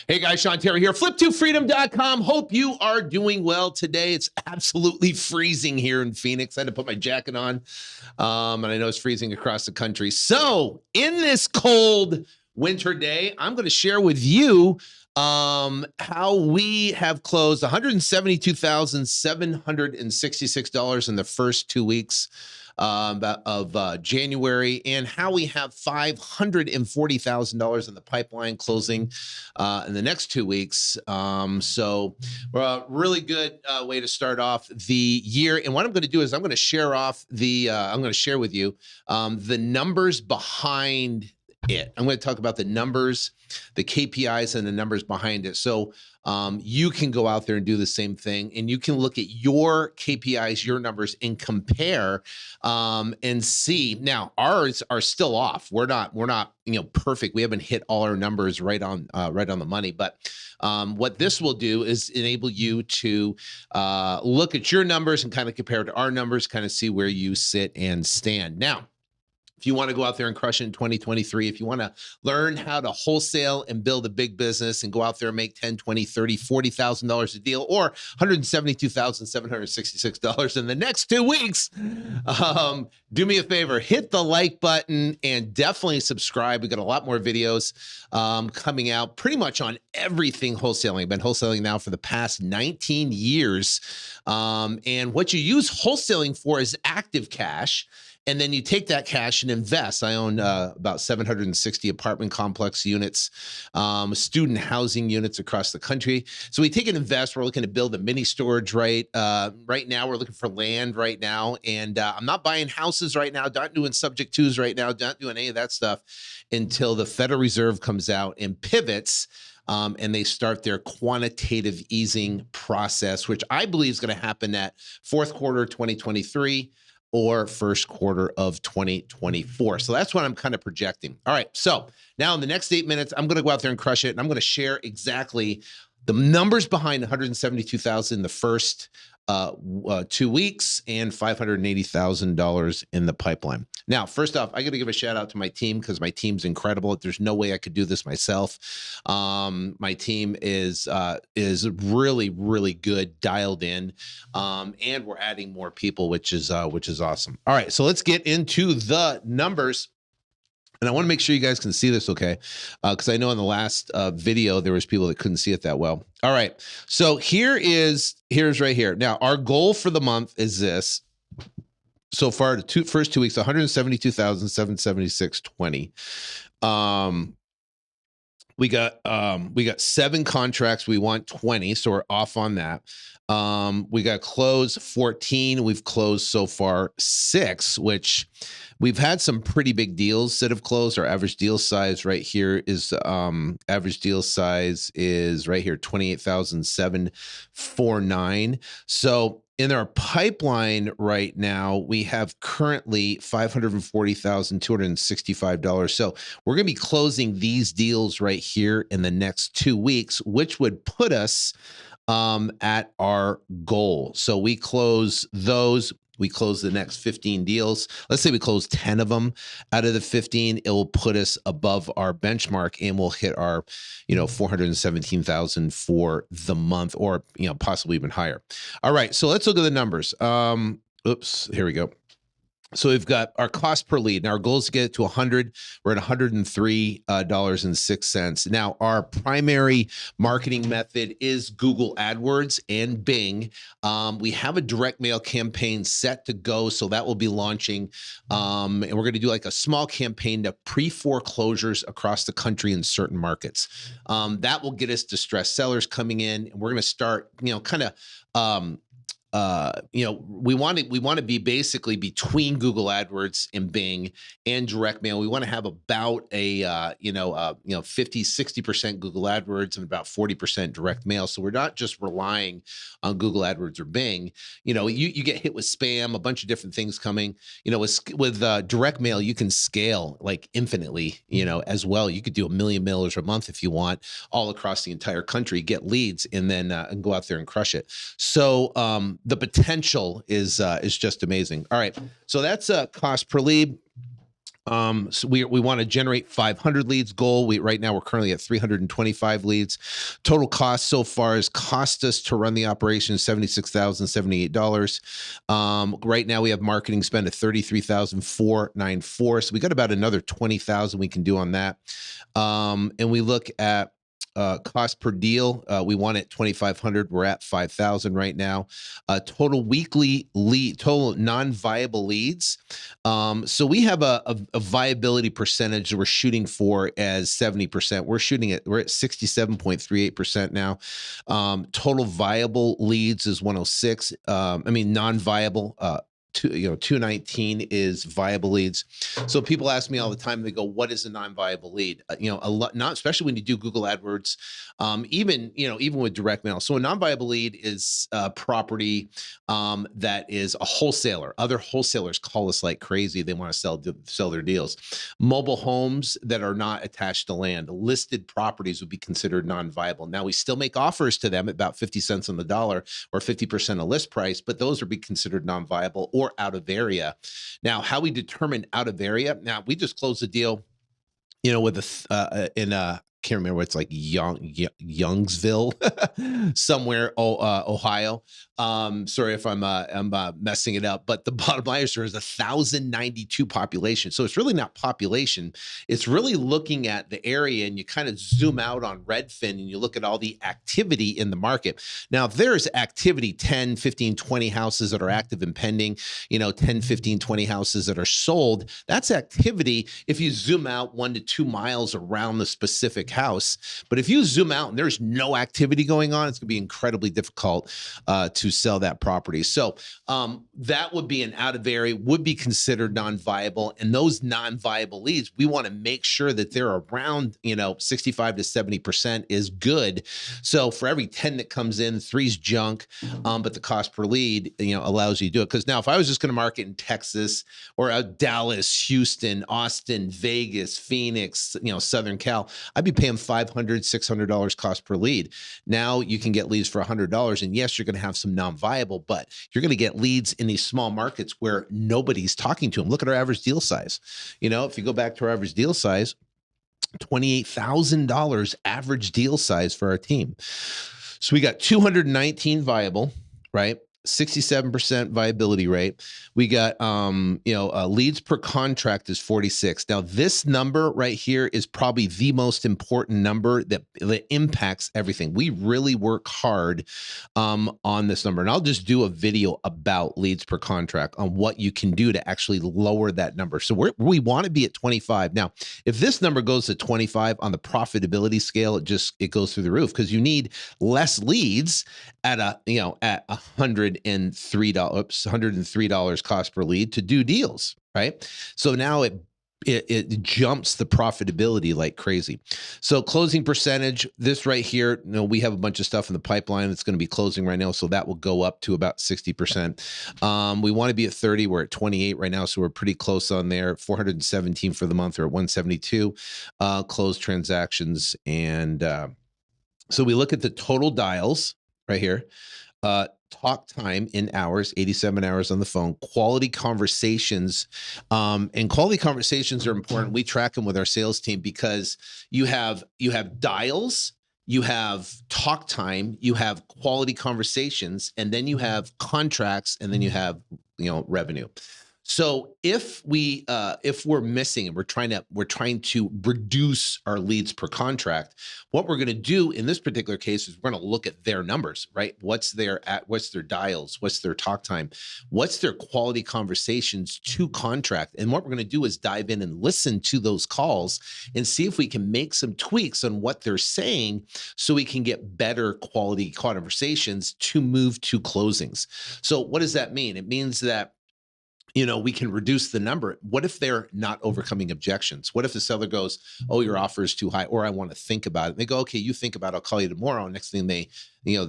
Hey guys, Sean Terry here, flip2freedom.com. Hope you are doing well today. It's absolutely freezing here in Phoenix. I had to put my jacket on, and I know it's freezing across the country. So in this cold winter day, I'm going to share with you how we have closed $172,766 in the first 2 weeks of January, and how we have $540,000 in the pipeline closing in the next 2 weeks. So a really good way to start off the year. And what I'm going to do is I'm going to share off I'm going to share with you the numbers behind it. I'm going to talk about the numbers, the KPIs, and the numbers behind it. So you can go out there and do the same thing, and you can look at your KPIs, your numbers, and compare and see. Now, ours are still off. We're not perfect. We haven't hit all our numbers right on the money. But what this will do is enable you to look at your numbers and kind of compare to our numbers, kind of see where you sit and stand. Now, if you want to go out there and crush it in 2023, if you want to learn how to wholesale and build a big business and go out there and make $10, $20, $30, $40,000 a deal, or $172,766 in the next 2 weeks, do me a favor, hit the like button and definitely subscribe. We got a lot more videos coming out pretty much on everything wholesaling. I've been wholesaling now for the past 19 years. And what you use wholesaling for is active cash. And then you take that cash and invest. I own about 760 apartment complex units, student housing units across the country. So we take and invest. We're looking to build a mini storage right now. We're looking for land right now. And I'm not buying houses right now, not doing subject twos right now, not doing any of that stuff until the Federal Reserve comes out and pivots. And they start their quantitative easing process, which I believe is going to happen at fourth quarter 2023. Or first quarter of 2024. So that's what I'm kind of projecting. All right, so now in the next 8 minutes, I'm gonna go out there and crush it, and I'm gonna share exactly the numbers behind 172,000 in the first 2 weeks and $580,000 in the pipeline. Now, first off, I got to give a shout out to my team because my team's incredible. There's no way I could do this myself. My team is really, really good, dialed in, and we're adding more people, which is awesome. All right, so let's get into the numbers. And I want to make sure you guys can see this okay, because I know in the last video, there was people that couldn't see it that well. All right, so here's right here. Now, our goal for the month is this. So far, the first 2 weeks, 172,776.20. We got 7 contracts. We want 20, so we're off on that. We got close 14. We've closed so far 6, which we've had some pretty big deals that have closed. Our average deal size right here is right here, 28,749. So in our pipeline right now, we have currently $540,265. So we're going to be closing these deals right here in the next 2 weeks, which would put us at our goal. So we close those. We close the next 15 deals. Let's say we close 10 of them out of the 15. It will put us above our benchmark, and we'll hit our, 417,000 for the month, or possibly even higher. All right, so let's look at the numbers. Oops, here we go. So we've got our cost per lead. Now our goal is to get it to 100. We're at $103.06. Now our primary marketing method is Google AdWords and Bing. We have a direct mail campaign set to go, so that will be launching. And we're going to do like a small campaign to pre-foreclosures across the country in certain markets. That will get us distressed sellers coming in, and we're going to start, we want to be basically between Google AdWords and Bing and direct mail. We want to have about a 50-60% Google AdWords and about 40% direct mail. So we're not just relying on Google AdWords or Bing. You get hit with spam, a bunch of different things coming. With direct mail, you can scale like infinitely. As well. You could do 1 million mailers a month if you want, all across the entire country, get leads, and then and go out there and crush it. So the potential is just amazing. All right, so that's cost per lead. So we want to generate 500 leads goal. Right now we're currently at 325 leads. Total cost so far has cost us to run the operation $76,078. Right now we have marketing spend of $33,494. So we got about another 20,000 we can do on that. And we look at cost per deal. We want it 2,500. We're at 5,000 right now. Total weekly lead, total non-viable leads. So we have a viability percentage that we're shooting for as 70%. We're at 67.38% now. Total viable leads is 106. Non-viable, 219 is viable leads. So people ask me all the time, they go, what is a non-viable lead? A lot, not especially when you do Google AdWords, even with direct mail. So a non-viable lead is a property that is a wholesaler. Other wholesalers call us like crazy. They want to sell their deals. Mobile homes that are not attached to land, listed properties would be considered non-viable. Now we still make offers to them at about 50 cents on the dollar or 50% of list price, but those would be considered non-viable or out of area. Now, how we determine out of area? Now, we just closed a deal, with can't remember what it's like, Youngsville, somewhere, Ohio. Sorry if I'm messing it up, but the bottom line is there is 1,092 population. So it's really not population. It's really looking at the area, and you kind of zoom out on Redfin and you look at all the activity in the market. Now, if there's activity, 10, 15, 20 houses that are active and pending, 10, 15, 20 houses that are sold, that's activity if you zoom out 1 to 2 miles around the specific house. But if you zoom out and there's no activity going on, it's going to be incredibly difficult to sell that property. So that would be an out of area, would be considered non-viable. And those non-viable leads, we want to make sure that they're around, 65 to 70% is good. So for every 10 that comes in, 3's junk, but the cost per lead, allows you to do it. Because now if I was just going to market in Texas or Dallas, Houston, Austin, Vegas, Phoenix, Southern Cal, I'd be paying $500, $600 cost per lead. Now you can get leads for $100. And yes, you're going to have some non-viable, but you're going to get leads in these small markets where nobody's talking to them. Look at our average deal size. If you go back to our average deal size, $28,000 average deal size for our team. So we got 219 viable, right? 67% viability rate. We got, leads per contract is 46. Now, this number right here is probably the most important number that impacts everything. We really work hard on this number. And I'll just do a video about leads per contract on what you can do to actually lower that number. So we want to be at 25. Now, if this number goes to 25 on the profitability scale, it goes through the roof, because you need less leads at $103 cost per lead to do deals, right? So now it jumps the profitability like crazy. So closing percentage, this right here, we have a bunch of stuff in the pipeline that's going to be closing right now. So that will go up to about 60%. We want to be at 30. We're at 28 right now. So we're pretty close on there. 417 for the month, or at 172 closed transactions. And so we look at the total dials right here. Talk time in hours, 87 hours on the phone, quality conversations. And quality conversations are important. We track them with our sales team, because you have dials, you have talk time, you have quality conversations, and then you have contracts, and then you have, revenue. So if we're missing and we're trying to reduce our leads per contract, what we're going to do in this particular case is we're going to look at their numbers, right? What's their dials? What's their talk time? What's their quality conversations to contract? And what we're going to do is dive in and listen to those calls and see if we can make some tweaks on what they're saying, so we can get better quality conversations to move to closings. So what does that mean? It means that we can reduce the number. What if they're not overcoming objections? What if the seller goes, oh, your offer is too high, or I want to think about it? And they go, okay, you think about it, I'll call you tomorrow. Next thing the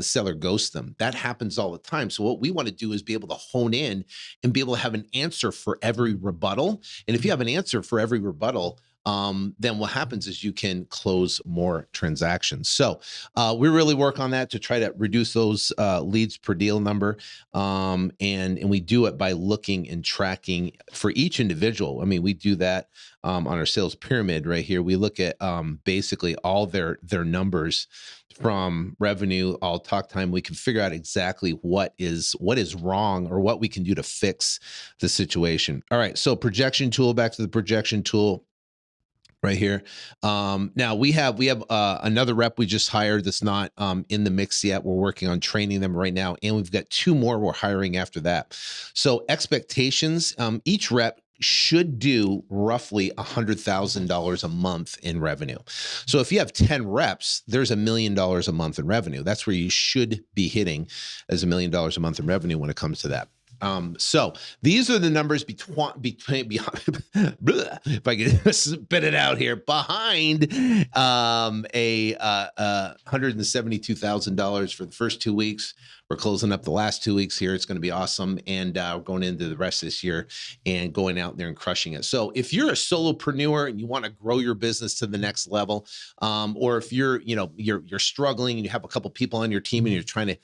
seller ghosts them. That happens all the time. So what we want to do is be able to hone in and be able to have an answer for every rebuttal. And if you have an answer for every rebuttal, then what happens is you can close more transactions. So we really work on that to try to reduce those leads per deal number. And we do it by looking and tracking for each individual. I mean, we do that on our sales pyramid right here. We look at basically all their numbers from revenue, all talk time. We can figure out exactly what is wrong or what we can do to fix the situation. All right, so projection tool, back to the projection tool right here. Now we have another rep we just hired that's not in the mix yet. We're working on training them right now, and we've got 2 more we're hiring after that. So expectations, each rep should do roughly $100,000 a month in revenue. So if you have 10 reps, there's $1 million a month in revenue. That's where you should be hitting as $1 million a month in revenue when it comes to that. So these are the numbers behind if I can spit it out here, behind $172,000 for the first 2 weeks. We're closing up the last 2 weeks here. It's going to be awesome. And we're going into the rest of this year and going out there and crushing it. So if you're a solopreneur and you want to grow your business to the next level, or if you're struggling and you have a couple people on your team and you're trying to,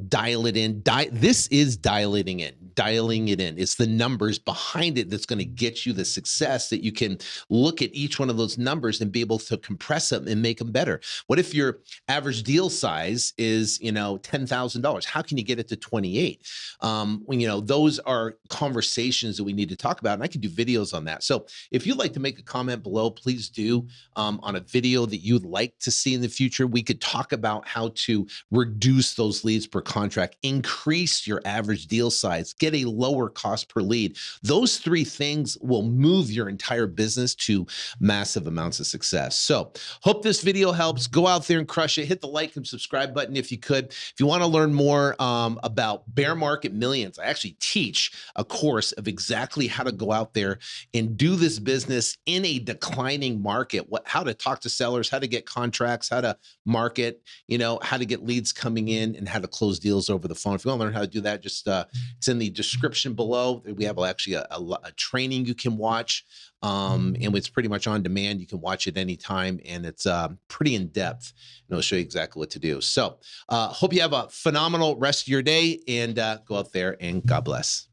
dial it in, this is dialing it in. It's the numbers behind it that's going to get you the success that you can look at each one of those numbers and be able to compress them and make them better. What if your average deal size is, $10,000? How can you get it to 28? Those are conversations that we need to talk about, and I can do videos on that. So if you'd like to make a comment below, please do on a video that you'd like to see in the future. We could talk about how to reduce those leads per contract, increase your average deal size, get a lower cost per lead. Those 3 things will move your entire business to massive amounts of success. So hope this video helps. Go out there and crush it. Hit the like and subscribe button if you could. If you want to learn more about bear market millions, I actually teach a course of exactly how to go out there and do this business in a declining market, how to talk to sellers, how to get contracts, how to market, how to get leads coming in, and how to close deals over the phone. If you want to learn how to do that, just it's in the description below. We have actually a training you can watch, and it's pretty much on demand. You can watch it anytime, and it's pretty in depth, and it'll show you exactly what to do. So hope you have a phenomenal rest of your day, and go out there and God bless.